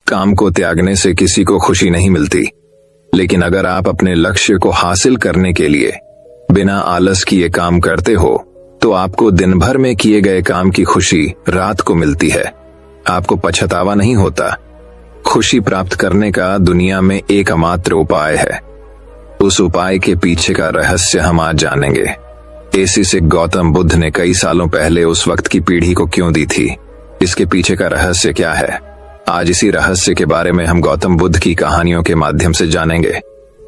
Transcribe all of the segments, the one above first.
काम को त्यागने से किसी को खुशी नहीं मिलती, लेकिन अगर आप अपने लक्ष्य को हासिल करने के लिए बिना आलस किए काम करते हो तो आपको दिन भर में किए गए काम की खुशी रात को मिलती है। आपको पछतावा नहीं होता। खुशी प्राप्त करने का दुनिया में एकमात्र उपाय है। उस उपाय के पीछे का रहस्य हम आज जानेंगे। ऐसी से गौतम बुद्ध ने कई सालों पहले उस वक्त की पीढ़ी को क्यों दी थी, इसके पीछे का रहस्य क्या है, आज इसी रहस्य के बारे में हम गौतम बुद्ध की कहानियों के माध्यम से जानेंगे।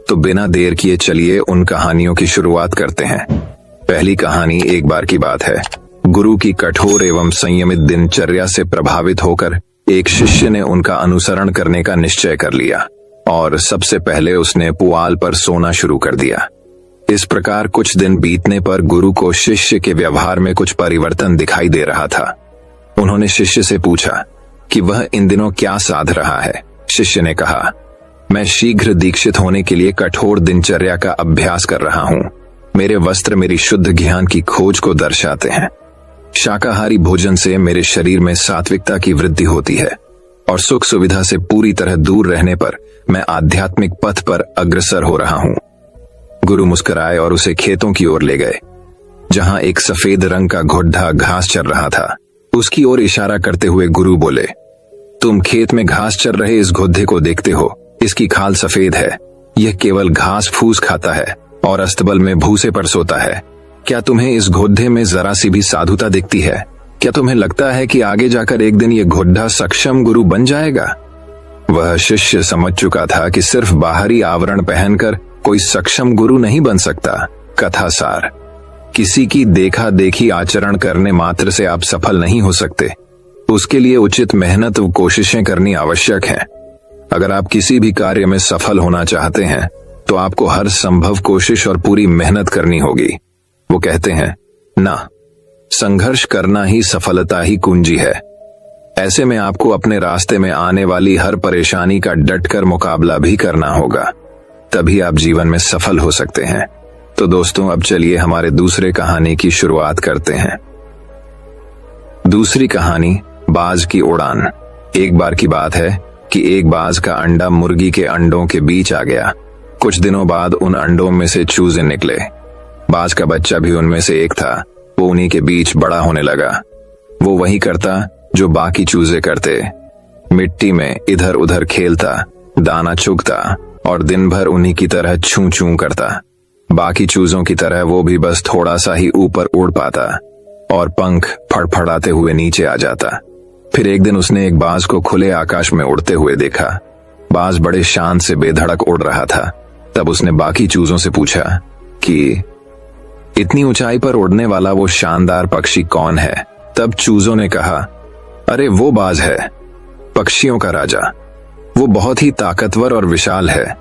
तो बिना देर किए चलिए उन कहानियों की शुरुआत करते हैं। पहली कहानी एक बार की बात है। गुरु की कठोर एवं संयमित दिनचर्या से प्रभावित होकर एक शिष्य ने उनका अनुसरण करने का निश्चय कर लिया और सबसे पहले उसने पुआल पर सोना शुरू कर दिया। इस प्रकार कुछ दिन बीतने पर गुरु को शिष्य के व्यवहार में कुछ परिवर्तन दिखाई दे रहा था। उन्होंने शिष्य से पूछा कि वह इन दिनों क्या साध रहा है। शिष्य ने कहा, मैं शीघ्र दीक्षित होने के लिए कठोर दिनचर्या का अभ्यास कर रहा हूँ। मेरे वस्त्र मेरी शुद्ध ज्ञान की खोज को दर्शाते हैं। शाकाहारी भोजन से मेरे शरीर में सात्विकता की वृद्धि होती है और सुख सुविधा से पूरी तरह दूर रहने पर मैं आध्यात्मिक पथ पर अग्रसर हो रहा हूँ। गुरु मुस्कुराए और उसे खेतों की ओर ले गए, जहां एक सफेद रंग का घोड़ा घास चर रहा था। उसकी ओर इशारा करते हुए गुरु बोले, तुम खेत में घास चर रहे इस घोड़े को देखते हो, इसकी खाल सफेद है। यह केवल घास फूस खाता है और अस्तबल में भूसे पर सोता है। क्या तुम्हें इस घोड़े में जरा सी भी साधुता दिखती है? क्या तुम्हें लगता है कि आगे जाकर एक दिन यह घोड़ा सक्षम गुरु बन जाएगा? वह शिष्य समझ चुका था कि सिर्फ बाहरी आवरण पहनकर कोई सक्षम गुरु नहीं बन सकता। कथा सार, किसी की देखा देखी आचरण करने मात्र से आप सफल नहीं हो सकते। उसके लिए उचित मेहनत व कोशिशें करनी आवश्यक है। अगर आप किसी भी कार्य में सफल होना चाहते हैं तो आपको हर संभव कोशिश और पूरी मेहनत करनी होगी। वो कहते हैं ना, संघर्ष करना ही सफलता ही कुंजी है। ऐसे में आपको अपने रास्ते में आने वाली हर परेशानी का डटकर मुकाबला भी करना होगा, तभी आप जीवन में सफल हो सकते हैं। तो दोस्तों, अब चलिए हमारे दूसरे कहानी की शुरुआत करते हैं। दूसरी कहानी, बाज की उड़ान। एक बार की बात है कि एक बाज का अंडा मुर्गी के अंडों के बीच आ गया। कुछ दिनों बाद उन अंडों में से चूजे निकले। बाज का बच्चा भी उनमें से एक था। वो उन्हीं के बीच बड़ा होने लगा। वो वही करता जो बाकी चूजे करते, मिट्टी में इधर उधर खेलता, दाना चुगता और दिन भर उन्हीं की तरह छू छू करता। बाकी चूजों की तरह वो भी बस थोड़ा सा ही ऊपर उड़ पाता और पंख फड़फड़ाते हुए नीचे आ जाता। फिर एक दिन उसने एक बाज को खुले आकाश में उड़ते हुए देखा। बाज बड़े शान से बेधड़क उड़ रहा था। तब उसने बाकी चूजों से पूछा कि इतनी ऊंचाई पर उड़ने वाला वो शानदार पक्षी कौन है? तब चूजों ने कहा, अरे वो बाज है, पक्षियों का राजा। वो बहुत ही ताकतवर और विशाल है,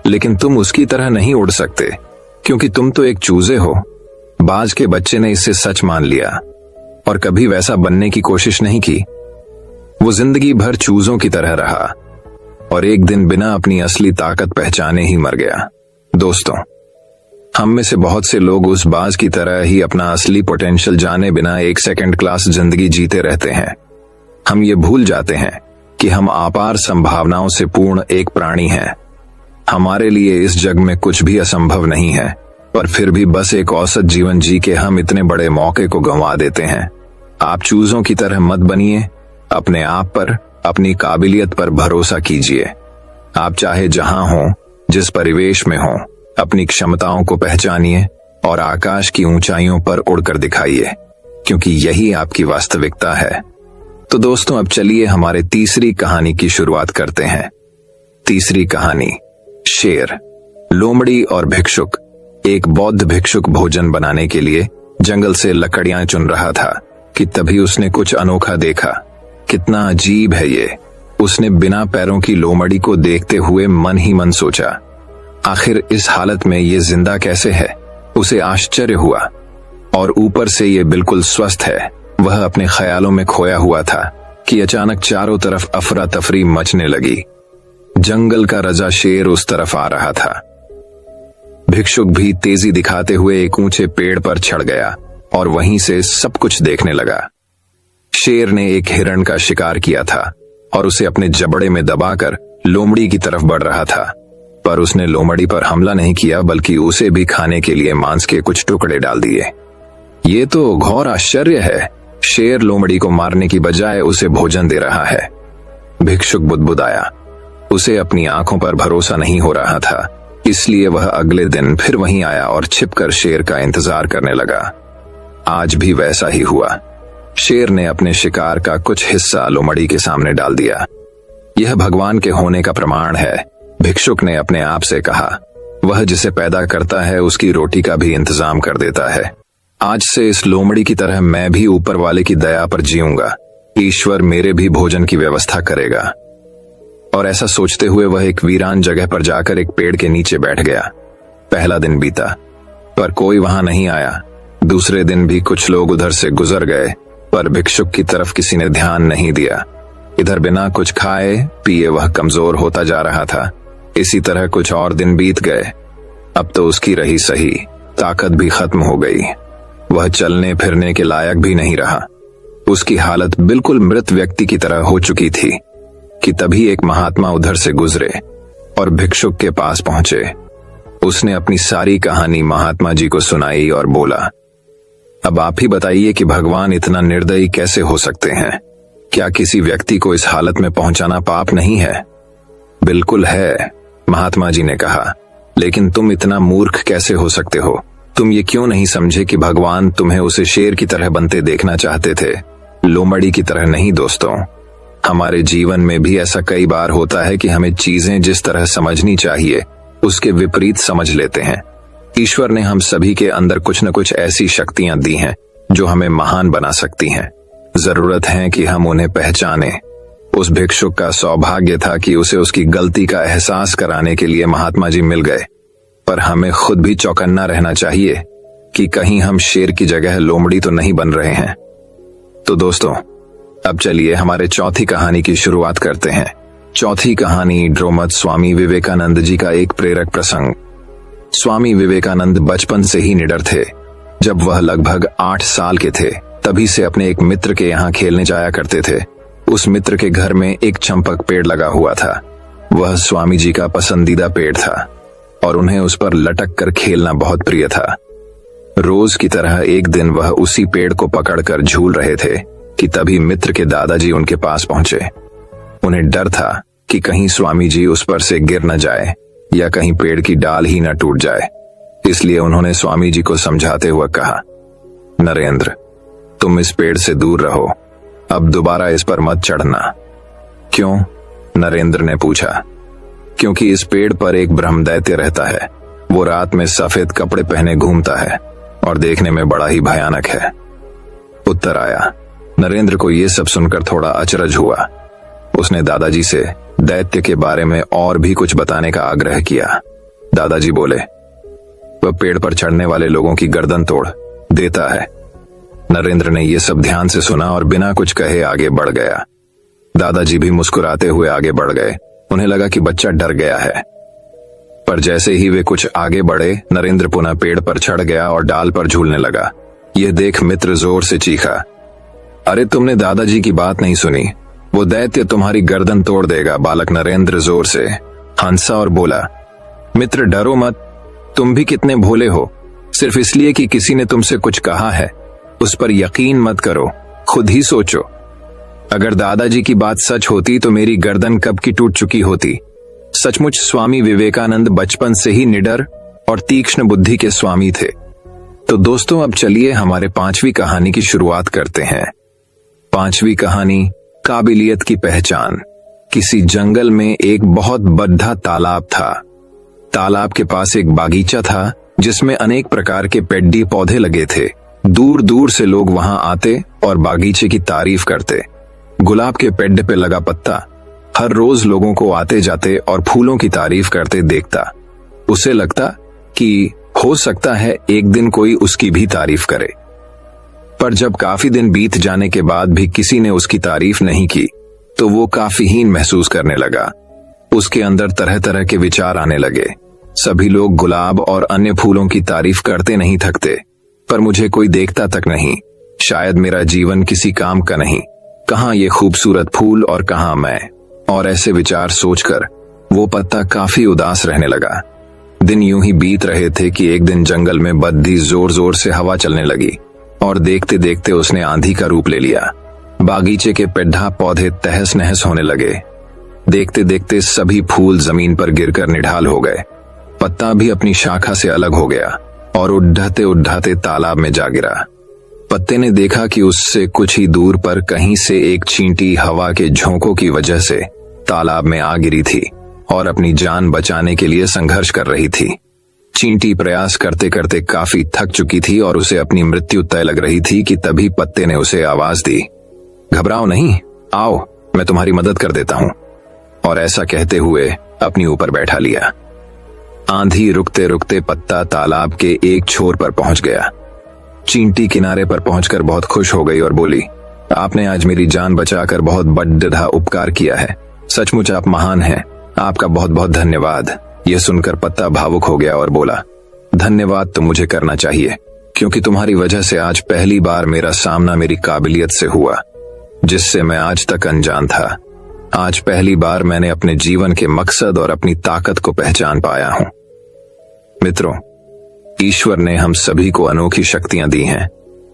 लेकिन तुम उसकी तरह नहीं उड़ सकते क्योंकि तुम तो एक चूजे हो। बाज के बच्चे ने इसे सच मान लिया और कभी वैसा बनने की कोशिश नहीं की। वो जिंदगी भर चूजों की तरह रहा और एक दिन बिना अपनी असली ताकत पहचाने ही मर गया। दोस्तों, हम में से बहुत से लोग उस बाज की तरह ही अपना असली पोटेंशियल जाने बिना एक सेकंड क्लास जिंदगी जीते रहते हैं। हम ये भूल जाते हैं कि हम अपार संभावनाओं से पूर्ण एक प्राणी हैं। हमारे लिए इस जग में कुछ भी असंभव नहीं है, पर फिर भी बस एक औसत जीवन जी के हम इतने बड़े मौके को गंवा देते हैं। आप चूजों की तरह मत बनिए। अपने आप पर, अपनी काबिलियत पर भरोसा कीजिए। आप चाहे जहां हो, जिस परिवेश में हो, अपनी क्षमताओं को पहचानिए और आकाश की ऊंचाइयों पर उड़कर दिखाइए, क्योंकि यही आपकी वास्तविकता है। तो दोस्तों, अब चलिए हमारे तीसरी कहानी की शुरुआत करते हैं। तीसरी कहानी, शेर, लोमड़ी और भिक्षुक। एक बौद्ध भिक्षुक भोजन बनाने के लिए जंगल से लकड़ियां चुन रहा था कि तभी उसने कुछ अनोखा देखा। कितना अजीब है ये। उसने बिना पैरों की लोमड़ी को देखते हुए मन ही मन सोचा, आखिर इस हालत में ये जिंदा कैसे है? उसे आश्चर्य हुआ और ऊपर से ये बिल्कुल स्वस्थ है। वह अपने ख्यालों में खोया हुआ था कि अचानक चारों तरफ अफरा तफरी मचने लगी। जंगल का रजा शेर उस तरफ आ रहा था। भिक्षुक भी तेजी दिखाते हुए एक ऊंचे पेड़ पर चढ़ गया और वहीं से सब कुछ देखने लगा। शेर ने एक हिरण का शिकार किया था और उसे अपने जबड़े में दबाकर लोमड़ी की तरफ बढ़ रहा था। पर उसने लोमड़ी पर हमला नहीं किया, बल्कि उसे भी खाने के लिए मांस के कुछ टुकड़े डाल दिए। ये तो घोर आश्चर्य है, शेर लोमड़ी को मारने की बजाय उसे भोजन दे रहा है। भिक्षुक बुदबुदाया। उसे अपनी आंखों पर भरोसा नहीं हो रहा था, इसलिए वह अगले दिन फिर वहीं आया और छिपकर शेर का इंतजार करने लगा। आज भी वैसा ही हुआ। शेर ने अपने शिकार का कुछ हिस्सा लोमड़ी के सामने डाल दिया। यह भगवान के होने का प्रमाण है, भिक्षुक ने अपने आप से कहा। वह जिसे पैदा करता है उसकी रोटी का भी इंतजाम कर देता है। आज से इस लोमड़ी की तरह मैं भी ऊपर वाले की दया पर जीऊंगा। ईश्वर मेरे भी भोजन की व्यवस्था करेगा। और ऐसा सोचते हुए वह एक वीरान जगह पर जाकर एक पेड़ के नीचे बैठ गया। पहला दिन बीता, पर कोई वहां नहीं आया। दूसरे दिन भी कुछ लोग उधर से गुजर गए, पर भिक्षुक की तरफ किसी ने ध्यान नहीं दिया। इधर बिना कुछ खाए पिए वह कमजोर होता जा रहा था। इसी तरह कुछ और दिन बीत गए। अब तो उसकी रही सही ताकत भी खत्म हो गई। वह चलने फिरने के लायक भी नहीं रहा। उसकी हालत बिल्कुल मृत व्यक्ति की तरह हो चुकी थी कि तभी एक महात्मा उधर से गुजरे और भिक्षुक के पास पहुंचे। उसने अपनी सारी कहानी महात्मा जी को सुनाई और बोला, अब आप ही बताइए कि भगवान इतना निर्दयी कैसे हो सकते हैं? क्या किसी व्यक्ति को इस हालत में पहुंचाना पाप नहीं है? बिल्कुल है, महात्मा जी ने कहा, लेकिन तुम इतना मूर्ख कैसे हो सकते हो? तुम ये क्यों नहीं समझे कि भगवान तुम्हें उसे शेर की तरह बनते देखना चाहते थे, लोमड़ी की तरह नहीं। दोस्तों, हमारे जीवन में भी ऐसा कई बार होता है कि हमें चीजें जिस तरह समझनी चाहिए उसके विपरीत समझ लेते हैं। ईश्वर ने हम सभी के अंदर कुछ न कुछ ऐसी शक्तियां दी हैं जो हमें महान बना सकती हैं। जरूरत है कि हम उन्हें पहचानें। उस भिक्षुक का सौभाग्य था कि उसे उसकी गलती का एहसास कराने के लिए महात्मा जी मिल गए। पर हमें खुद भी चौकन्ना रहना चाहिए कि कहीं हम शेर की जगह लोमड़ी तो नहीं बन रहे हैं। तो दोस्तों, अब चलिए हमारे चौथी कहानी की शुरुआत करते हैं। चौथी कहानी ड्रोमत स्वामी विवेकानंद जी का एक प्रेरक प्रसंग। स्वामी विवेकानंद बचपन से ही निडर थे। जब वह लगभग 8 साल के थे, तभी से अपने एक मित्र के यहाँ खेलने जाया करते थे। उस मित्र के घर में एक चंपक पेड़ लगा हुआ था। वह स्वामी जी का पसंदीदा पेड़ था और उन्हें उस पर लटक कर खेलना बहुत प्रिय था। रोज की तरह एक दिन वह उसी पेड़ को पकड़कर झूल रहे थे कि तभी मित्र के दादाजी उनके पास पहुंचे। उन्हें डर था कि कहीं स्वामी जी उस पर से गिर न जाए या कहीं पेड़ की डाल ही न टूट जाए। इसलिए उन्होंने स्वामी जी को समझाते हुए कहा, नरेंद्र, तुम इस पेड़ से दूर रहो, अब दोबारा इस पर मत चढ़ना। क्यों? नरेंद्र ने पूछा। क्योंकि इस पेड़ पर एक ब्रह्मदैत्य रहता है। वो रात में सफेद कपड़े पहने घूमता है और देखने में बड़ा ही भयानक है, उत्तर आया। नरेंद्र को यह सब सुनकर थोड़ा अचरज हुआ। उसने दादाजी से दैत्य के बारे में और भी कुछ बताने का आग्रह किया। दादाजी बोले, वह पेड़ पर चढ़ने वाले लोगों की गर्दन तोड़ देता है। नरेंद्र ने यह सब ध्यान से सुना और बिना कुछ कहे आगे बढ़ गया। दादाजी भी मुस्कुराते हुए आगे बढ़ गए। उन्हें लगा कि बच्चा डर गया है। पर जैसे ही वे कुछ आगे बढ़े, नरेंद्र पुनः पेड़ पर चढ़ गया और डाल पर झूलने लगा। यह देख मित्र जोर से चीखा, अरे तुमने दादाजी की बात नहीं सुनी, वो दैत्य तुम्हारी गर्दन तोड़ देगा। बालक नरेंद्र जोर से हंसा और बोला, मित्र डरो मत, तुम भी कितने भोले हो। सिर्फ इसलिए कि किसी ने तुमसे कुछ कहा है उस पर यकीन मत करो, खुद ही सोचो। अगर दादाजी की बात सच होती तो मेरी गर्दन कब की टूट चुकी होती। सचमुच स्वामी विवेकानंद बचपन से ही निडर और तीक्ष्ण बुद्धि के स्वामी थे। तो दोस्तों, अब चलिए हमारे 5वीं कहानी की शुरुआत करते हैं। 5वीं कहानी, काबिलियत की पहचान। किसी जंगल में एक बहुत बड़ा तालाब था। तालाब के पास एक बागीचा था जिसमें अनेक प्रकार के पेड्डी पौधे लगे थे। दूर दूर से लोग वहां आते और बागीचे की तारीफ करते। गुलाब के पेड़ पे लगा पत्ता हर रोज लोगों को आते जाते और फूलों की तारीफ करते देखता। उसे लगता कि हो सकता है एक दिन कोई उसकी भी तारीफ करे। पर जब काफी दिन बीत जाने के बाद भी किसी ने उसकी तारीफ नहीं की तो वो काफी हीन महसूस करने लगा। उसके अंदर तरह तरह के विचार आने लगे। सभी लोग गुलाब और अन्य फूलों की तारीफ करते नहीं थकते, पर मुझे कोई देखता तक नहीं। शायद मेरा जीवन किसी काम का नहीं। कहाँ ये खूबसूरत फूल और कहाँ मैं। और ऐसे विचार सोचकर वो पत्ता काफी उदास रहने लगा। दिन यूं ही बीत रहे थे कि एक दिन जंगल में बद्दी जोर जोर से हवा चलने लगी और देखते देखते उसने आंधी का रूप ले लिया। बागीचे के पेड्ढा पौधे तहस नहस होने लगे। देखते देखते सभी फूल जमीन पर गिरकर निढाल हो गए। पत्ता भी अपनी शाखा से अलग हो गया और उड्ढाते उड्ढाते तालाब में जा गिरा। पत्ते ने देखा कि उससे कुछ ही दूर पर कहीं से एक चींटी हवा के झोंकों की वजह से तालाब में आ गिरी थी और अपनी जान बचाने के लिए संघर्ष कर रही थी। चींटी प्रयास करते करते काफी थक चुकी थी और उसे अपनी मृत्यु तय लग रही थी कि तभी पत्ते ने उसे आवाज दी, घबराओ नहीं, आओ मैं तुम्हारी मदद कर देता हूं। और ऐसा कहते हुए अपनी ऊपर बैठा लिया। आंधी रुकते रुकते पत्ता तालाब के एक छोर पर पहुंच गया। चींटी किनारे पर पहुंचकर बहुत खुश हो गई और बोली, आपने आज मेरी जान बचाकर बहुत बड़ा उपकार किया है। सचमुच आप महान हैं। आपका बहुत बहुत धन्यवाद। यह सुनकर पत्ता भावुक हो गया और बोला, धन्यवाद तो मुझे करना चाहिए, क्योंकि तुम्हारी वजह से आज पहली बार मेरा सामना मेरी काबिलियत से हुआ, जिससे मैं आज तक अनजान था। आज पहली बार मैंने अपने जीवन के मकसद और अपनी ताकत को पहचान पाया हूं। मित्रों, ईश्वर ने हम सभी को अनोखी शक्तियां दी हैं।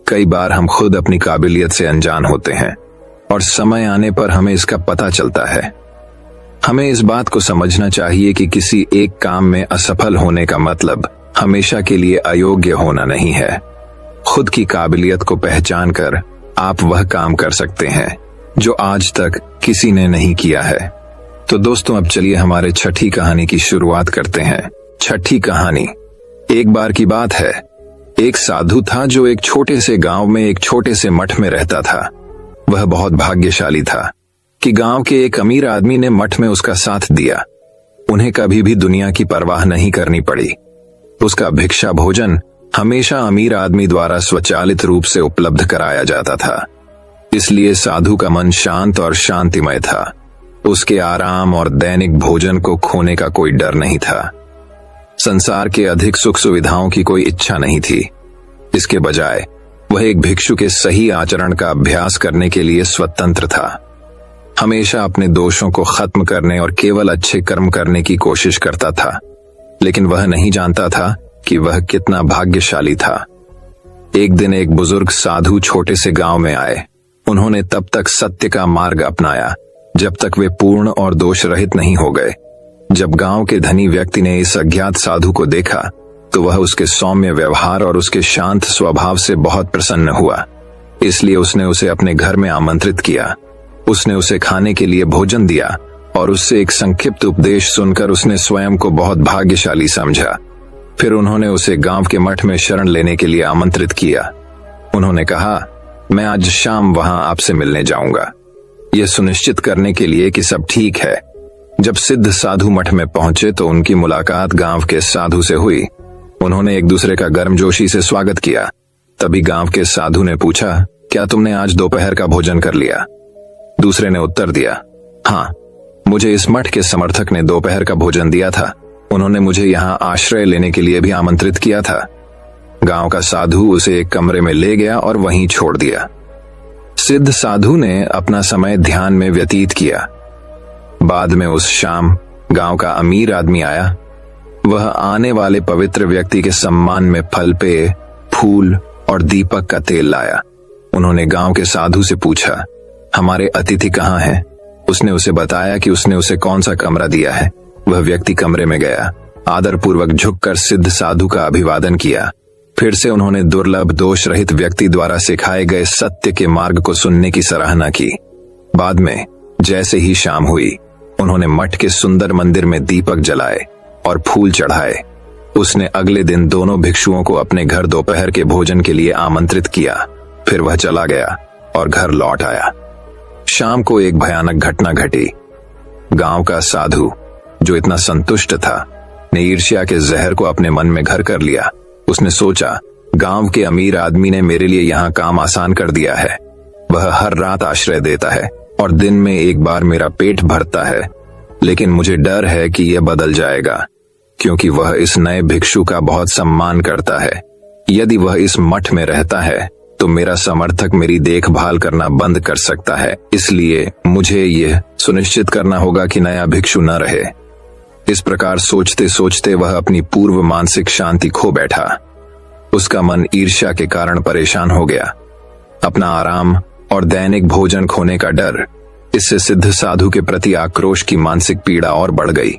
कई बार हम खुद अपनी काबिलियत से अनजान होते हैं और समय आने पर हमें इसका पता चलता है। हमें इस बात को समझना चाहिए कि किसी एक काम में असफल होने का मतलब हमेशा के लिए अयोग्य होना नहीं है। खुद की काबिलियत को पहचान कर आप वह काम कर सकते हैं जो आज तक किसी ने नहीं किया है। तो दोस्तों, अब चलिए हमारे छठी कहानी की शुरुआत करते हैं। छठी कहानी। एक बार की बात है, एक साधु था जो एक छोटे से गांव में एक छोटे से मठ में रहता था। वह बहुत भाग्यशाली था कि गांव के एक अमीर आदमी ने मठ में उसका साथ दिया। उन्हें कभी भी दुनिया की परवाह नहीं करनी पड़ी। उसका भिक्षा भोजन हमेशा अमीर आदमी द्वारा स्वचालित रूप से उपलब्ध कराया जाता था। इसलिए साधु का मन शांत और शांतिमय था। उसके आराम और दैनिक भोजन को खोने का कोई डर नहीं था। संसार के अधिक सुख सुविधाओं की कोई इच्छा नहीं थी। इसके बजाय वह एक भिक्षु के सही आचरण का अभ्यास करने के लिए स्वतंत्र था। हमेशा अपने दोषों को खत्म करने और केवल अच्छे कर्म करने की कोशिश करता था, लेकिन वह नहीं जानता था कि वह कितना भाग्यशाली था। एक दिन एक बुजुर्ग साधु छोटे से गांव में आए। उन्होंने तब तक सत्य का मार्ग अपनाया जब तक वे पूर्ण और दोष रहित नहीं हो गए। जब गांव के धनी व्यक्ति ने इस अज्ञात साधु को देखा तो वह उसके सौम्य व्यवहार और उसके शांत स्वभाव से बहुत प्रसन्न हुआ। इसलिए उसने उसे अपने घर में आमंत्रित किया। उसने उसे खाने के लिए भोजन दिया और उससे एक संक्षिप्त उपदेश सुनकर उसने स्वयं को बहुत भाग्यशाली समझा। फिर उन्होंने उसे गांव के मठ में शरण लेने के लिए आमंत्रित किया। उन्होंने कहा, मैं आज शाम वहां आपसे मिलने जाऊंगा, यह सुनिश्चित करने के लिए कि सब ठीक है। जब सिद्ध साधु मठ में पहुंचे तो उनकी मुलाकात गांव के साधु से हुई। उन्होंने एक दूसरे का गर्मजोशी से स्वागत किया। तभी गांव के साधु ने पूछा, क्या तुमने आज दोपहर का भोजन कर लिया? दूसरे ने उत्तर दिया, हाँ, मुझे इस मठ के समर्थक ने दोपहर का भोजन दिया था। उन्होंने मुझे यहाँ आश्रय लेने के लिए भी आमंत्रित किया था। गांव का साधु उसे एक कमरे में ले गया और वहीं छोड़ दिया। सिद्ध साधु ने अपना समय ध्यान में व्यतीत किया। बाद में उस शाम गांव का अमीर आदमी आया। वह आने वाले पवित्र व्यक्ति के सम्मान में फल पेय, फूल और दीपक का तेल लाया। उन्होंने गांव के साधु से पूछा, हमारे अतिथि कहाँ हैं? उसने उसे बताया कि उसने उसे कौन सा कमरा दिया है। वह व्यक्ति कमरे में गया, आदरपूर्वक झुककर सिद्ध साधु का अभिवादन किया। फिर से उन्होंने दुर्लभ दोष रहित व्यक्ति द्वारा सिखाए गए सत्य के मार्ग को सुनने की सराहना की। बाद में जैसे ही शाम हुई, उन्होंने मठ के सुंदर मंदिर में दीपक जलाए और फूल चढ़ाए। उसने अगले दिन दोनों भिक्षुओं को अपने घर दोपहर के भोजन के लिए आमंत्रित किया। फिर वह चला गया और घर लौट आया। शाम को एक भयानक घटना घटी। गांव का साधु, जो इतना संतुष्ट था, ने ईर्ष्या के जहर को अपने मन में घर कर लिया। उसने सोचा, गांव के अमीर आदमी ने मेरे लिए यहाँ काम आसान कर दिया है। वह हर रात आश्रय देता है और दिन में एक बार मेरा पेट भरता है, लेकिन मुझे डर है कि यह बदल जाएगा, क्योंकि वह इस नए भिक्षु का बहुत सम्मान करता है। यदि वह इस मठ में रहता है तो मेरा समर्थक मेरी देखभाल करना बंद कर सकता है, इसलिए मुझे यह सुनिश्चित करना होगा कि नया भिक्षु न रहे। इस प्रकार सोचते सोचते वह अपनी पूर्व मानसिक शांति खो बैठा। उसका मन ईर्ष्या के कारण परेशान हो गया। अपना आराम और दैनिक भोजन खोने का डर, इससे सिद्ध साधु के प्रति आक्रोश की मानसिक पीड़ा और बढ़ गई।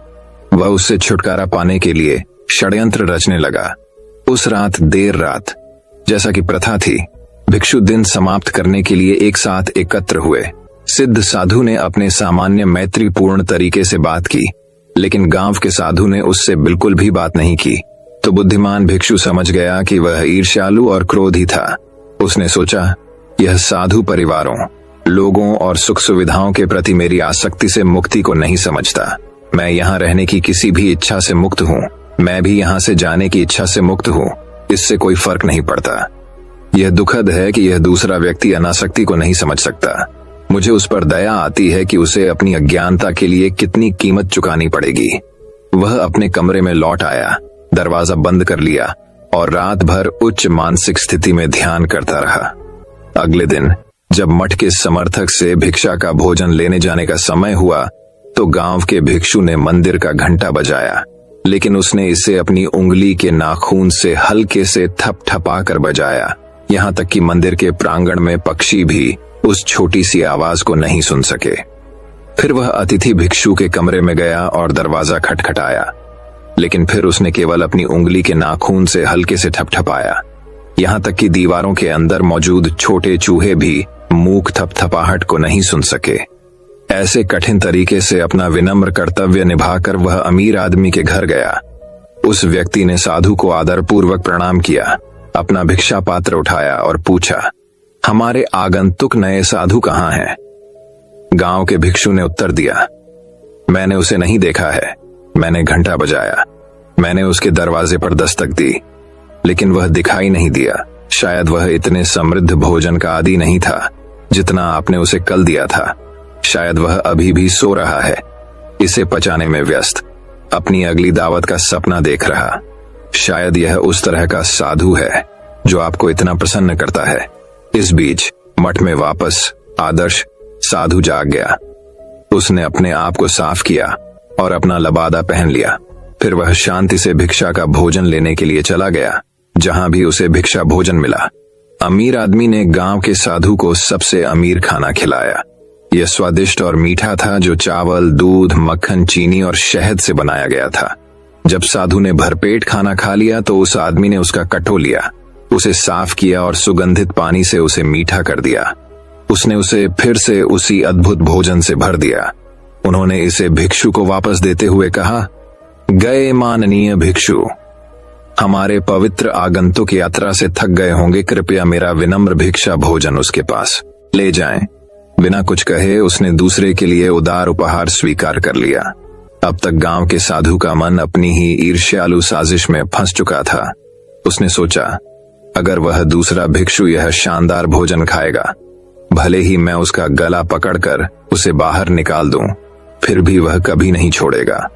वह उससे छुटकारा पाने के लिए षड्यंत्र रचने लगा। उस रात देर रात, जैसा कि प्रथा थी, भिक्षु दिन समाप्त करने के लिए एक साथ एकत्र हुए। सिद्ध साधु ने अपने सामान्य मैत्रीपूर्ण तरीके से बात की, लेकिन गांव के साधु ने उससे बिल्कुल भी बात नहीं की। तो बुद्धिमान भिक्षु समझ गया कि वह ईर्ष्यालु और क्रोधी था। उसने सोचा, यह साधु परिवारों, लोगों और सुख सुविधाओं के प्रति मेरी आसक्ति से मुक्ति को नहीं समझता। मैं यहाँ रहने की किसी भी इच्छा से मुक्त हूँ, मैं भी यहाँ से जाने की इच्छा से मुक्त हूँ। इससे कोई फर्क नहीं पड़ता। यह दुखद है कि यह दूसरा व्यक्ति अनासक्ति को नहीं समझ सकता। मुझे उस पर दया आती है कि उसे अपनी अज्ञानता के लिए कितनी कीमत चुकानी पड़ेगी। वह अपने कमरे में लौट आया, दरवाजा बंद कर लिया और रात भर उच्च मानसिक स्थिति में ध्यान करता रहा। अगले दिन जब मठ के समर्थक से भिक्षा का भोजन लेने जाने का समय हुआ, तो गांव के भिक्षु ने मंदिर का घंटा बजाया, लेकिन उसने इसे अपनी उंगली के नाखून से हल्के से थपथपाकर बजाया। यहाँ तक कि मंदिर के प्रांगण में पक्षी भी उस छोटी सी आवाज को नहीं सुन सके। फिर वह अतिथि भिक्षु के कमरे में गया और दरवाजा खटखटाया, लेकिन फिर उसने केवल अपनी उंगली के नाखून से हल्के से थपथपाया। यहाँ तक कि दीवारों के अंदर मौजूद छोटे चूहे भी मूक थपथपाहट को नहीं सुन सके। ऐसे कठिन तरीके से अपना विनम्र कर्तव्य निभाकर वह अमीर आदमी के घर गया। उस व्यक्ति ने साधु को आदरपूर्वक प्रणाम किया, अपना भिक्षा पात्र उठाया और पूछा, हमारे आगंतुक नए साधु कहाँ हैं? गांव के भिक्षु ने उत्तर दिया, मैंने उसे नहीं देखा है। मैंने घंटा बजाया, मैंने उसके दरवाजे पर दस्तक दी, लेकिन वह दिखाई नहीं दिया। शायद वह इतने समृद्ध भोजन का आदी नहीं था जितना आपने उसे कल दिया था। शायद वह अभी भी सो रहा है, इसे पचाने में व्यस्त, अपनी अगली दावत का सपना देख रहा। शायद यह उस तरह का साधु है जो आपको इतना प्रसन्न करता है। इस बीच मठ में वापस आदर्श साधु जाग गया। उसने अपने आप को साफ किया और अपना लबादा पहन लिया। फिर वह शांति से भिक्षा का भोजन लेने के लिए चला गया, जहां भी उसे भिक्षा भोजन मिला। अमीर आदमी ने गांव के साधु को सबसे अमीर खाना खिलाया। यह स्वादिष्ट और मीठा था, जो चावल, दूध, मक्खन, चीनी और शहद से बनाया गया था। जब साधु ने भरपेट खाना खा लिया तो उस आदमी ने उसका कटो लिया, उसे साफ किया और सुगंधित पानी से उसे मीठा कर दिया। उसने उसे फिर से उसी अद्भुत भोजन से भर दिया। उन्होंने इसे भिक्षु को वापस देते हुए कहा, गए माननीय भिक्षु, हमारे पवित्र आगंतुक यात्रा से थक गए होंगे, कृपया मेरा विनम्र भिक्षा भोजन उसके पास ले जाएं। बिना कुछ कहे उसने दूसरे के लिए उदार उपहार स्वीकार कर लिया। अब तक गांव के साधु का मन अपनी ही ईर्ष्यालु साजिश में फंस चुका था। उसने सोचा, अगर वह दूसरा भिक्षु यह शानदार भोजन खाएगा, भले ही मैं उसका गला पकड़कर उसे बाहर निकाल दूं, फिर भी वह कभी नहीं छोड़ेगा।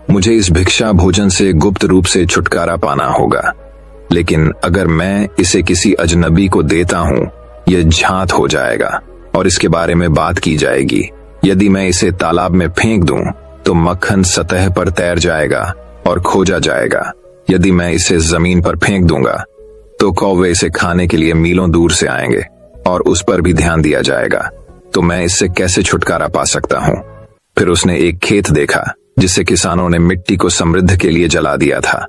मुझे इस भिक्षा भोजन से गुप्त रूप से छुटकारा पाना होगा। लेकिन अगर मैं इसे किसी अजनबी को देता हूं, यह झांत हो जाएगा और इसके बारे में बात की जाएगी। यदि मैं इसे तालाब में फेंक दूं, तो मक्खन सतह पर तैर जाएगा और खोजा जाएगा। यदि मैं इसे जमीन पर फेंक दूंगा, तो कौवे इसे खाने के लिए मीलों दूर से आएंगे और उस पर भी ध्यान दिया जाएगा। तो मैं इससे कैसे छुटकारा पा सकता हूं? फिर उसने एक खेत देखा जिसे किसानों ने मिट्टी को समृद्ध के लिए जला दिया था।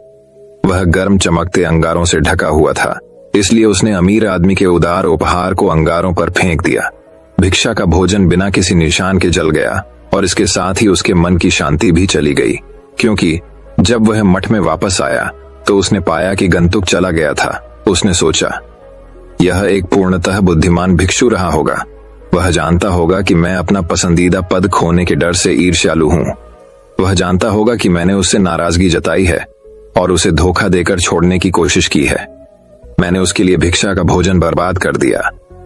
वह गर्म चमकते अंगारों से ढका हुआ था, इसलिए उसने अमीर आदमी के उदार उपहार को अंगारों पर फेंक दिया। भिक्षा का भोजन बिना किसी निशान के जल गया और इसके साथ ही उसके मन की शांति भी चली गई, क्योंकि जब वह मठ में वापस आया तो उसने पाया कि गंतुक चला गया था। उसने सोचा, यह एक पूर्णतः बुद्धिमान भिक्षु रहा होगा। वह जानता होगा कि मैं अपना पसंदीदा पद खोने के डर से ईर्ष्यालु हूं। वह जानता होगा कि मैंने उससे नाराजगी जताई है और उसे धोखा देकर छोड़ने की कोशिश की है। मैंने उसके लिए भिक्षा का भोजन बर्बाद कर दिया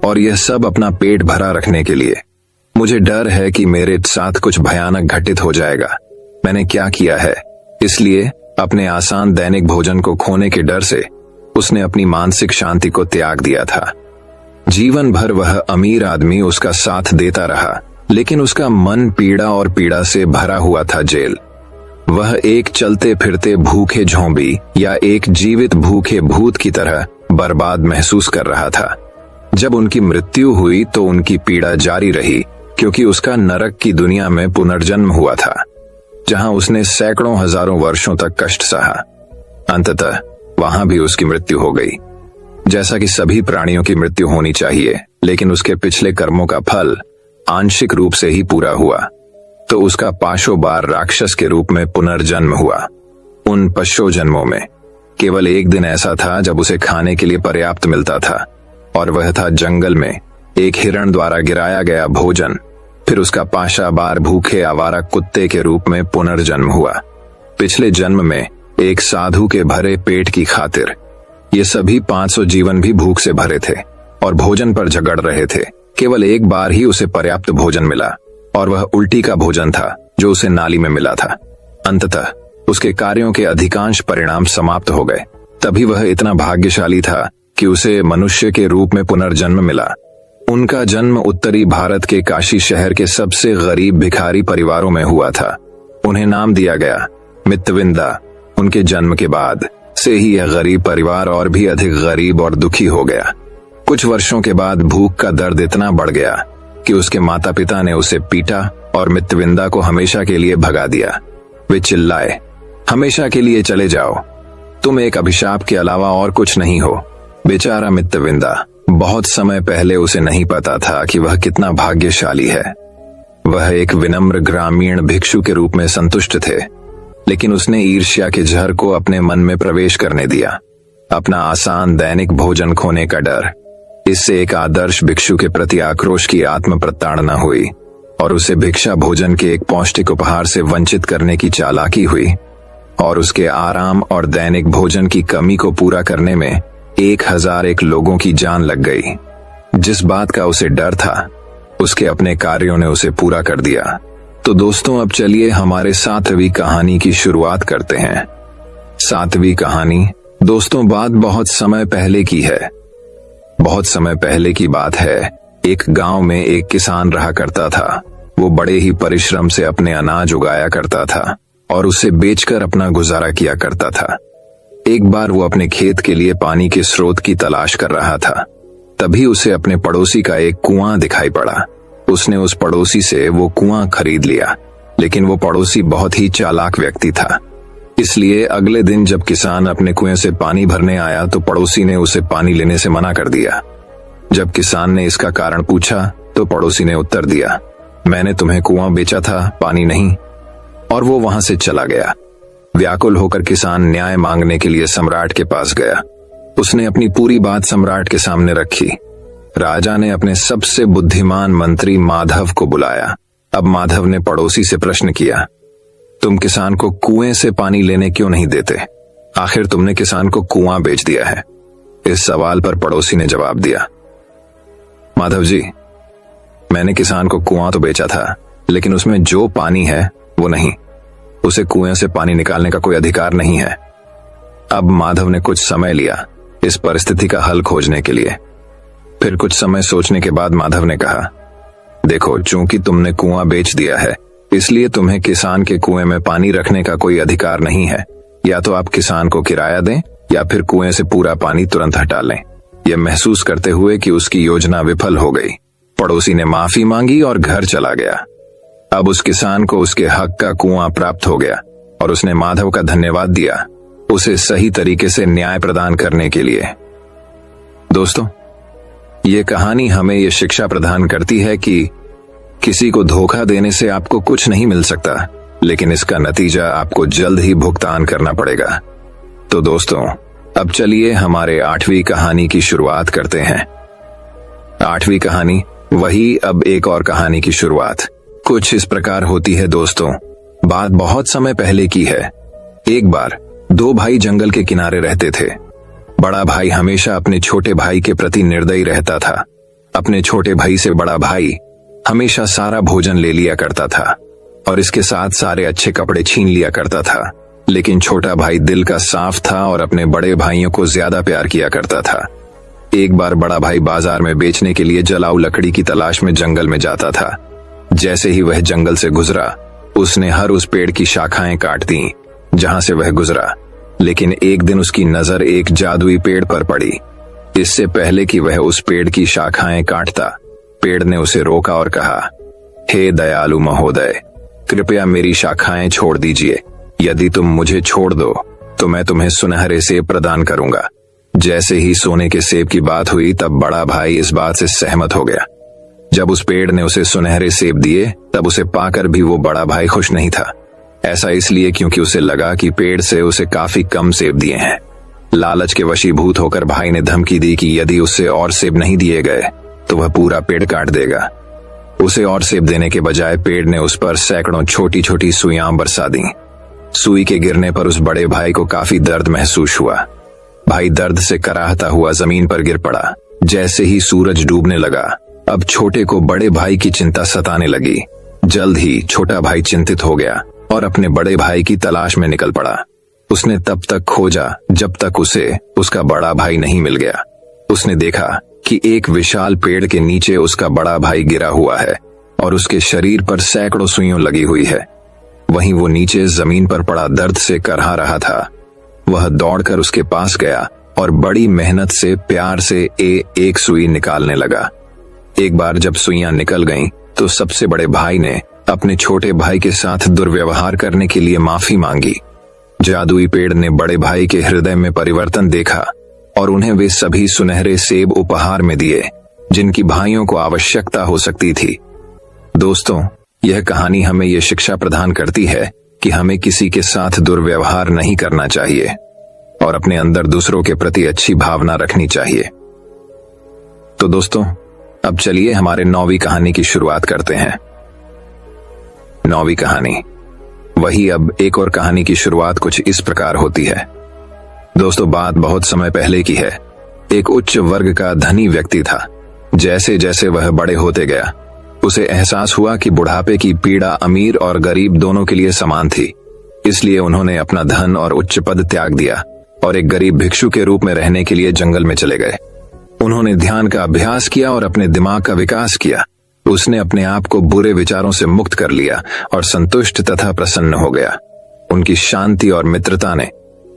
और यह सब अपना पेट भरा रखने के लिए। मुझे डर है कि मेरे साथ कुछ भयानक घटित हो जाएगा। मैंने क्या किया है? इसलिए अपने आसान दैनिक भोजन को खोने के डर से उसने अपनी मानसिक शांति को त्याग दिया था। जीवन भर वह अमीर आदमी उसका साथ देता रहा, लेकिन उसका मन पीड़ा और पीड़ा से भरा हुआ था। जेल वह एक चलते फिरते भूखे झोंबी या एक जीवित भूखे भूत की तरह बर्बाद महसूस कर रहा था। जब उनकी मृत्यु हुई तो उनकी पीड़ा जारी रही, क्योंकि उसका नरक की दुनिया में पुनर्जन्म हुआ था, जहां उसने सैकड़ों हजारों वर्षों तक कष्ट सहा। अंततः वहां भी उसकी मृत्यु हो गई, जैसा कि सभी प्राणियों की मृत्यु होनी चाहिए, लेकिन उसके पिछले कर्मों का फल आंशिक रूप से ही पूरा हुआ, तो उसका पाशो बार राक्षस के रूप में पुनर्जन्म हुआ। उन पशो जन्मों में केवल एक दिन ऐसा था जब उसे खाने के लिए पर्याप्त मिलता था, और वह था जंगल में एक हिरण द्वारा गिराया गया भोजन। फिर उसका पाशा बार भूखे आवारा कुत्ते के रूप में पुनर्जन्म हुआ। पिछले जन्म में एक साधु के भरे पेट की खातिर ये सभी 500 जीवन भी भूख से भरे थे और भोजन पर झगड़ रहे थे। केवल एक बार ही उसे पर्याप्त भोजन मिला, और वह उल्टी का भोजन था जो उसे नाली में मिला था। अंततः उसके कार्यों के अधिकांश परिणाम समाप्त हो गए। तभी वह इतना भाग्यशाली था कि उसे मनुष्य के रूप में पुनर्जन्म मिला। उनका जन्म उत्तरी भारत के काशी शहर के सबसे गरीब भिखारी परिवारों में हुआ था। उन्हें नाम दिया गया मितविंदा। उनके जन्म के बाद से ही यह गरीब परिवार और भी अधिक गरीब और दुखी हो गया। कुछ वर्षों के बाद भूख का दर्द इतना बढ़ गया कि उसके माता पिता ने उसे पीटा और मितविंदा को हमेशा के लिए भगा दिया। वे चिल्लाए, हमेशा के लिए चले जाओ, तुम एक अभिशाप के अलावा और कुछ नहीं हो। बेचारा मितविंदा, बहुत समय पहले उसे नहीं पता था कि वह कितना भाग्यशाली है। वह एक विनम्र ग्रामीण भिक्षु के रूप में संतुष्ट थे, लेकिन उसने ईर्ष्या के जहर को अपने मन में प्रवेश करने दिया। अपना आसान दैनिक भोजन खोने का डर, इससे एक आदर्श भिक्षु के प्रति आक्रोश की आत्म प्रताड़ना हुई और उसे भिक्षा भोजन के एक पौष्टिक उपहार से वंचित करने की चालाकी हुई, और उसके आराम और दैनिक भोजन की कमी को पूरा करने में 1001 लोगों की जान लग गई। जिस बात का उसे डर था, उसके अपने कार्यों ने उसे पूरा कर दिया। तो दोस्तों, अब चलिए हमारे 7वीं कहानी की शुरुआत करते हैं। 7वीं कहानी दोस्तों बात बहुत समय पहले की है। बहुत समय पहले की बात है। एक गांव में एक किसान रहा करता था। वो बड़े ही परिश्रम से अपने अनाज उगाया करता था और उसे बेचकर अपना गुजारा किया करता था। एक बार वो अपने खेत के लिए पानी के स्रोत की तलाश कर रहा था। तभी उसे अपने पड़ोसी का एक कुआं दिखाई पड़ा। उसने उस पड़ोसी से वो कुआं खरीद लिया, लेकिन वो पड़ोसी बहुत ही चालाक व्यक्ति था। इसलिए अगले दिन जब किसान अपने कुएं से पानी भरने आया तो पड़ोसी ने उसे पानी लेने से मना कर दिया। जब किसान ने इसका कारण पूछा तो पड़ोसी ने उत्तर दिया, मैंने तुम्हें कुआं बेचा था, पानी नहीं। और वो वहां से चला गया। व्याकुल होकर किसान न्याय मांगने के लिए सम्राट के पास गया। उसने अपनी पूरी बात सम्राट के सामने रखी। राजा ने अपने सबसे बुद्धिमान मंत्री माधव को बुलाया। अब माधव ने पड़ोसी से प्रश्न किया, तुम किसान को कुएं से पानी लेने क्यों नहीं देते? आखिर तुमने किसान को कुआं बेच दिया है। इस सवाल पर पड़ोसी ने जवाब दिया, माधव जी, मैंने किसान को कुआं तो बेचा था, लेकिन उसमें जो पानी है वो नहीं। उसे कुएं से पानी निकालने का कोई अधिकार नहीं है। अब माधव ने कुछ समय लिया इस परिस्थिति का हल खोजने के लिए। फिर कुछ समय सोचने के बाद माधव ने कहा, देखो, चूंकि तुमने कुआं बेच दिया है, इसलिए तुम्हें किसान के कुएं में पानी रखने का कोई अधिकार नहीं है। या तो आप किसान को किराया दें या फिर कुएं से पूरा पानी तुरंत हटा लें। यह महसूस करते हुए कि उसकी योजना विफल हो गई, पड़ोसी ने माफी मांगी और घर चला गया। अब उस किसान को उसके हक का कुआं प्राप्त हो गया और उसने माधव का धन्यवाद दिया, उसे सही तरीके से न्याय प्रदान करने के लिए। दोस्तों, ये कहानी हमें ये शिक्षा प्रदान करती है कि किसी को धोखा देने से आपको कुछ नहीं मिल सकता, लेकिन इसका नतीजा आपको जल्द ही भुगतान करना पड़ेगा। तो दोस्तों, अब चलिए हमारे 8वीं कहानी की शुरुआत करते हैं। 8वीं कहानी वही, अब एक और कहानी की शुरुआत कुछ इस प्रकार होती है। दोस्तों, बात बहुत समय पहले की है। एक बार 2 भाई जंगल के किनारे रहते थे। बड़ा भाई हमेशा अपने छोटे भाई के प्रति निर्दयी रहता था। अपने छोटे भाई से बड़ा भाई हमेशा सारा भोजन ले लिया करता था और इसके साथ सारे अच्छे कपड़े छीन लिया करता था। लेकिन छोटा भाई दिल का साफ था और अपने बड़े भाइयों को ज्यादा प्यार किया करता था। एक बार बड़ा भाई बाजार में बेचने के लिए जलाऊ लकड़ी की तलाश में जंगल में जाता था। जैसे ही वह जंगल से गुजरा, उसने हर उस पेड़ की शाखाएं काट दी जहां से वह गुजरा। लेकिन एक दिन उसकी नजर एक जादुई पेड़ पर पड़ी। इससे पहले कि वह उस पेड़ की शाखाएं काटता, पेड़ ने उसे रोका और कहा, हे दयालु महोदय, कृपया मेरी शाखाएं छोड़ दीजिए। यदि तुम मुझे छोड़ दो तो मैं तुम्हें सुनहरे सेब प्रदान करूंगा। जैसे ही सोने के सेब की बात हुई, तब बड़ा भाई इस बात से सहमत हो गया। जब उस पेड़ ने उसे सुनहरे सेब दिए, तब उसे पाकर भी वो बड़ा भाई खुश नहीं था। ऐसा इसलिए क्योंकि उसे लगा कि पेड़ से उसे काफी कम सेब दिए हैं। लालच के वशीभूत होकर भाई ने धमकी दी कि यदि उससे और सेब नहीं दिए गए तो वह पूरा पेड़ काट देगा। उसे और सेब देने के बजाय पेड़ ने उस पर सैकड़ों छोटी छोटी सुइयां बरसा दी। सुई के गिरने पर उस बड़े भाई को काफी दर्द महसूस हुआ। भाई दर्द से कराहता हुआ जमीन पर गिर पड़ा। जैसे ही सूरज डूबने लगा, अब छोटे को बड़े भाई की चिंता सताने लगी। जल्द ही छोटा भाई चिंतित हो गया और अपने बड़े भाई की तलाश में निकल पड़ा। उसने तब तक खोजा जब तक उसे उसका बड़ा भाई नहीं मिल गया। उसने देखा कि एक विशाल पेड़ के नीचे उसका बड़ा भाई गिरा हुआ है और उसके शरीर पर सैकड़ों सुइयों लगी हुई है। वहीं वो नीचे जमीन पर पड़ा दर्द से करहा रहा था। वह दौड़कर उसके पास गया और बड़ी मेहनत से प्यार से एक सुई निकालने लगा। एक बार जब सुइयां निकल गईं, तो सबसे बड़े भाई ने अपने छोटे भाई के साथ दुर्व्यवहार करने के लिए माफी मांगी। जादुई पेड़ ने बड़े भाई के हृदय में परिवर्तन देखा और उन्हें वे सभी सुनहरे सेब उपहार में दिए जिनकी भाइयों को आवश्यकता हो सकती थी। दोस्तों, यह कहानी हमें यह शिक्षा प्रदान करती है कि हमें किसी के साथ दुर्व्यवहार नहीं करना चाहिए और अपने अंदर दूसरों के प्रति अच्छी भावना रखनी चाहिए। तो दोस्तों, अब चलिए हमारे 9वीं कहानी की शुरुआत करते हैं। 9वीं कहानी। वही अब एक और कहानी की शुरुआत कुछ इस प्रकार होती है। दोस्तों, बात बहुत समय पहले की है। एक उच्च वर्ग का धनी व्यक्ति था। जैसे जैसे वह बड़े होते गया, उसे एहसास हुआ कि बुढ़ापे की पीड़ा अमीर और गरीब दोनों के लिए समान थी। इसलिए उन्होंने अपना धन और उच्च पद त्याग दिया और एक गरीब भिक्षु के रूप में रहने के लिए जंगल में चले गए। उन्होंने ध्यान का अभ्यास किया और अपने दिमाग का विकास किया। उसने अपने आप को बुरे विचारों से मुक्त कर लिया और संतुष्ट तथा प्रसन्न हो गया। उनकी शांति और मित्रता ने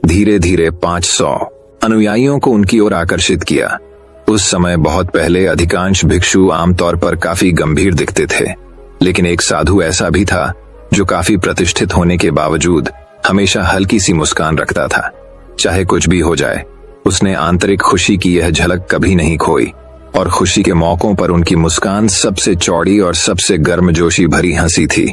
धीरे धीरे 500 अनुयायियों को उनकी ओर आकर्षित किया। उस समय बहुत पहले अधिकांश भिक्षु आमतौर पर काफी गंभीर दिखते थे, लेकिन एक साधु ऐसा भी था जो काफी प्रतिष्ठित होने के बावजूद हमेशा हल्की सी मुस्कान रखता था। चाहे कुछ भी हो जाए, उसने आंतरिक खुशी की यह झलक कभी नहीं खोई और खुशी के मौकों पर उनकी मुस्कान सबसे चौड़ी और सबसे गर्मजोशी भरी हंसी थी।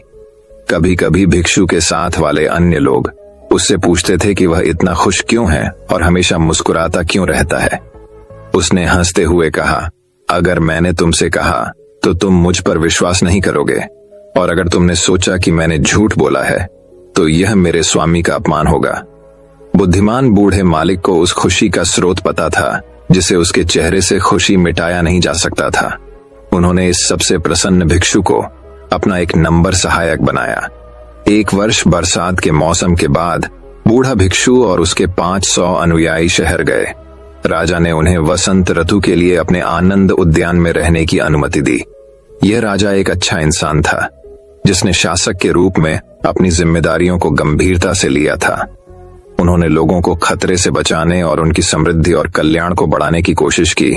कभी कभी भिक्षु के साथ वाले अन्य लोग उससे पूछते थे कि वह इतना खुश क्यों है और हमेशा मुस्कुराता क्यों रहता है। उसने हंसते हुए कहा, अगर मैंने तुमसे कहा तो तुम मुझ पर विश्वास नहीं करोगे, और अगर तुमने सोचा कि मैंने झूठ बोला है तो यह मेरे स्वामी का अपमान होगा। बुद्धिमान बूढ़े मालिक को उस खुशी का स्रोत पता था जिसे उसके चेहरे से खुशी मिटाया नहीं जा सकता था। उन्होंने इस सबसे प्रसन्न भिक्षु को अपना एक नंबर सहायक बनाया। एक वर्ष बरसात के मौसम के बाद बूढ़ा भिक्षु और उसके 500 अनुयायी शहर गए। राजा ने उन्हें वसंत ऋतु के लिए अपने आनंद उद्यान में रहने की अनुमति दी। यह राजा एक अच्छा इंसान था जिसने शासक के रूप में अपनी जिम्मेदारियों को गंभीरता से लिया था। उन्होंने लोगों को खतरे से बचाने और उनकी समृद्धि और कल्याण को बढ़ाने की कोशिश की।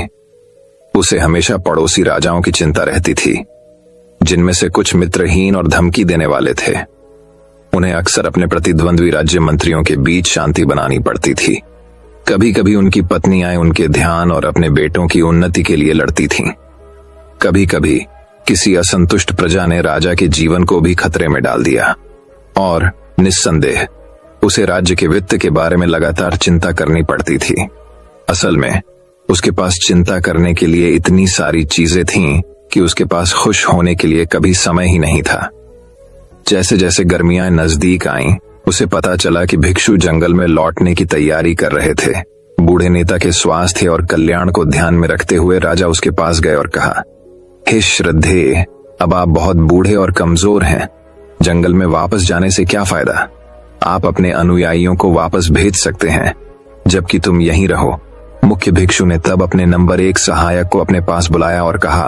उसे हमेशा पड़ोसी राजाओं की चिंता रहती थी, जिनमें से कुछ मित्रहीन और धमकी देने वाले थे। उन्हें अक्सर अपने प्रतिद्वंद्वी राज्य मंत्रियों के बीच शांति बनानी पड़ती थी। कभी कभी उनकी पत्नियां उनके ध्यान और अपने बेटों की उन्नति के लिए लड़ती थीं। कभी कभी किसी असंतुष्ट प्रजा ने राजा के जीवन को भी खतरे में डाल दिया और निस्संदेह उसे राज्य के वित्त के बारे में लगातार चिंता करनी पड़ती थी। असल में उसके पास चिंता करने के लिए इतनी सारी चीजें थीं कि उसके पास खुश होने के लिए कभी समय ही नहीं था। जैसे जैसे गर्मियां नजदीक आईं, उसे पता चला कि भिक्षु जंगल में लौटने की तैयारी कर रहे थे। बूढ़े नेता के स्वास्थ्य और कल्याण को ध्यान में रखते हुए राजा उसके पास गए और कहा, हे श्रद्धेय, अब आप बहुत बूढ़े और कमजोर हैं। जंगल में वापस जाने से क्या फायदा? आप अपने अनुयायियों को वापस भेज सकते हैं, जबकि तुम यहीं रहो मुख्य भिक्षु ने तब अपने नंबर 1 सहायक को अपने पास बुलाया और कहा,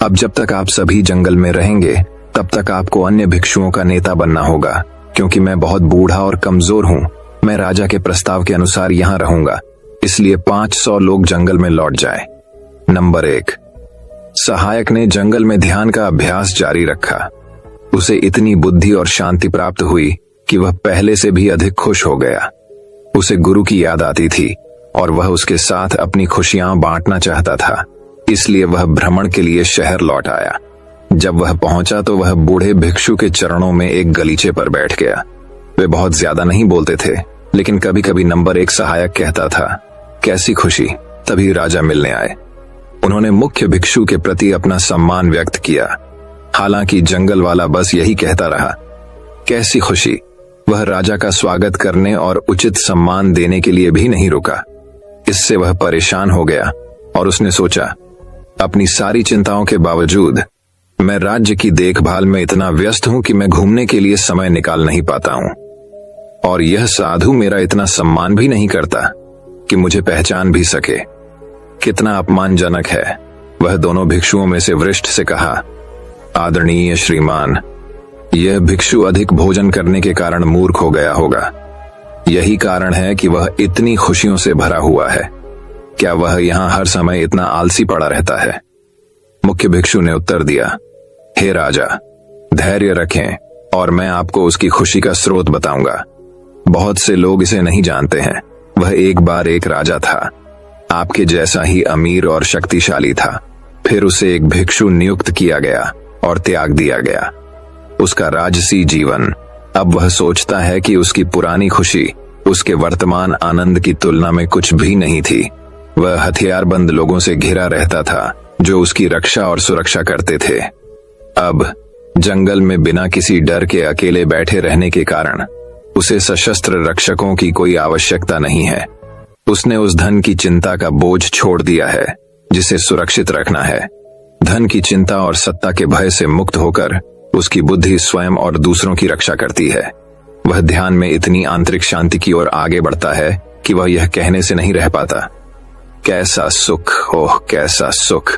अब जब तक आप सभी जंगल में रहेंगे तब तक आपको अन्य भिक्षुओं का नेता बनना होगा, क्योंकि मैं बहुत बूढ़ा और कमजोर हूँ। मैं राजा के प्रस्ताव के अनुसार यहाँ रहूंगा, इसलिए 500 लोग जंगल में लौट जाएं। नंबर 1 सहायक ने जंगल में ध्यान का अभ्यास जारी रखा। उसे इतनी बुद्धि और शांति प्राप्त हुई कि वह पहले से भी अधिक खुश हो गया। उसे गुरु की याद आती थी और वह उसके साथ अपनी खुशियां बांटना चाहता था, इसलिए वह भ्रमण के लिए शहर लौट आया। जब वह पहुंचा तो वह बूढ़े भिक्षु के चरणों में एक गलीचे पर बैठ गया। वे बहुत ज्यादा नहीं बोलते थे, लेकिन कभी कभी नंबर 1 सहायक कहता था, कैसी खुशी। तभी राजा मिलने आए। उन्होंने मुख्य भिक्षु के प्रति अपना सम्मान व्यक्त किया। हालांकि जंगल वाला बस यही कहता रहा, कैसी खुशी। वह राजा का स्वागत करने और उचित सम्मान देने के लिए भी नहीं रुका। इससे वह परेशान हो गया और उसने सोचा, अपनी सारी चिंताओं के बावजूद मैं राज्य की देखभाल में इतना व्यस्त हूं कि मैं घूमने के लिए समय निकाल नहीं पाता हूं, और यह साधु मेरा इतना सम्मान भी नहीं करता कि मुझे पहचान भी सके। कितना अपमानजनक है। वह दोनों भिक्षुओं में से वरिष्ठ से कहा, आदरणीय श्रीमान, यह भिक्षु अधिक भोजन करने के कारण मूर्ख हो गया होगा। यही कारण है कि वह इतनी खुशियों से भरा हुआ है। क्या वह यहाँ हर समय इतना आलसी पड़ा रहता है? मुख्य भिक्षु ने उत्तर दिया, हे राजा, धैर्य रखें और मैं आपको उसकी खुशी का स्रोत बताऊंगा। बहुत से लोग इसे नहीं जानते हैं। वह एक बार एक राजा था, आपके जैसा ही अमीर और शक्तिशाली था। फिर उसे एक भिक्षु नियुक्त किया गया और त्याग दिया गया। उसका राजसी जीवन। अब वह सोचता है कि उसकी पुरानी खुशी उसके वर्तमान आनंद की तुलना में कुछ भी नहीं थी। वह हथियारबंद लोगों से घिरा रहता था जो उसकी रक्षा और सुरक्षा करते थे। अब जंगल में बिना किसी डर के अकेले बैठे रहने के कारण उसे सशस्त्र रक्षकों की कोई आवश्यकता नहीं है। उसने उस धन की चिंता का बोझ छोड़ दिया है जिसे सुरक्षित रखना है। धन की चिंता और सत्ता के भय से मुक्त होकर उसकी बुद्धि स्वयं और दूसरों की रक्षा करती है। वह ध्यान में इतनी आंतरिक शांति की ओर आगे बढ़ता है कि वह यह कहने से नहीं रह पाता, कैसा सुख, ओह कैसा सुख।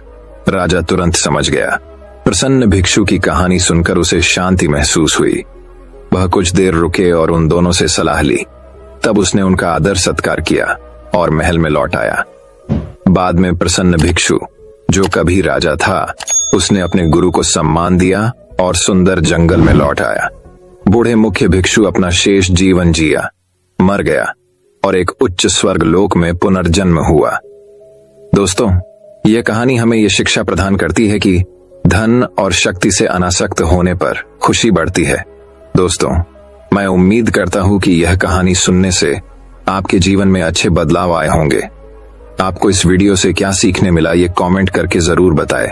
राजा तुरंत समझ गया। प्रसन्न भिक्षु की कहानी सुनकर उसे शांति महसूस हुई। वह कुछ देर रुके और उन दोनों से सलाह ली। तब उसने उनका आदर सत्कार किया और महल में लौट आया। बाद में प्रसन्न भिक्षु, जो कभी राजा था, उसने अपने गुरु को सम्मान दिया और सुंदर जंगल में लौट आया। बूढ़े मुख्य भिक्षु अपना शेष जीवन जिया, मर गया और एक उच्च स्वर्ग लोक में पुनर्जन्म हुआ। दोस्तों, यह कहानी हमें यह शिक्षा प्रदान करती है कि धन और शक्ति से अनासक्त होने पर खुशी बढ़ती है। दोस्तों, मैं उम्मीद करता हूं कि यह कहानी सुनने से आपके जीवन में अच्छे बदलाव आए होंगे। आपको इस वीडियो से क्या सीखने मिला, ये कमेंट करके जरूर बताएं।